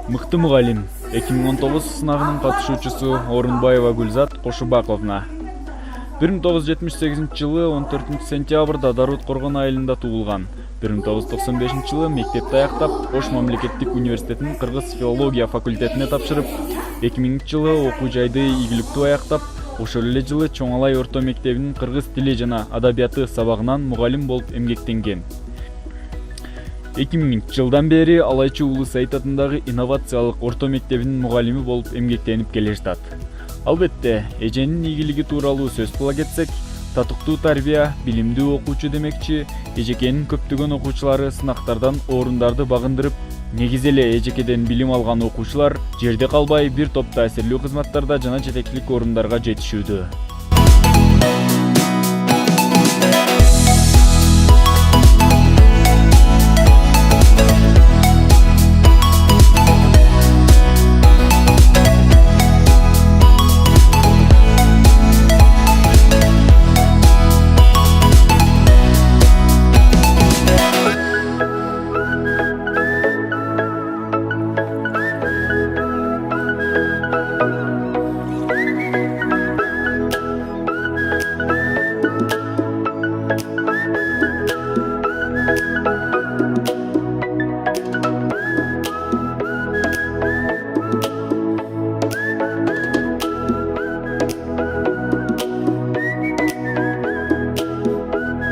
Мыкты мугалим 2019 сынагынын катышуучусу Орунбаева Гүлзат Кошубаковна. 1978 жылы 14 сентябрда Дарут Коргон айылында туулган. 1995 жылы мектепти аяктап, Ош мамлекеттик университетинин кыргыз филология факультетине тапшырып, 2000 жылы окуу жайды ийгиликтүү аяктап, ошол эле жылы Чоң Алай орто мектебинин кыргыз тили жана адабияты сабагынан мугалим болуп эмгектенген. 2000 жылдан бери Алайчы Улуу Саид атындагы инновациялык орто мектебинин мугалими болуп эмгектенип келе жатат. Албетте, эженин ийгилиги тууралуу сөз кыла кетсек, татыктуу тарбия, билимдүү окуучу демекчи, эжекенин көптөгөн окуучулары сынактардан орундарды багындырып, негизи эле эжекеден билим алган окуучулар жерде калбай бир топ таасирлүү кызматтарда жана жетекчилик орундарга жетишүүдө.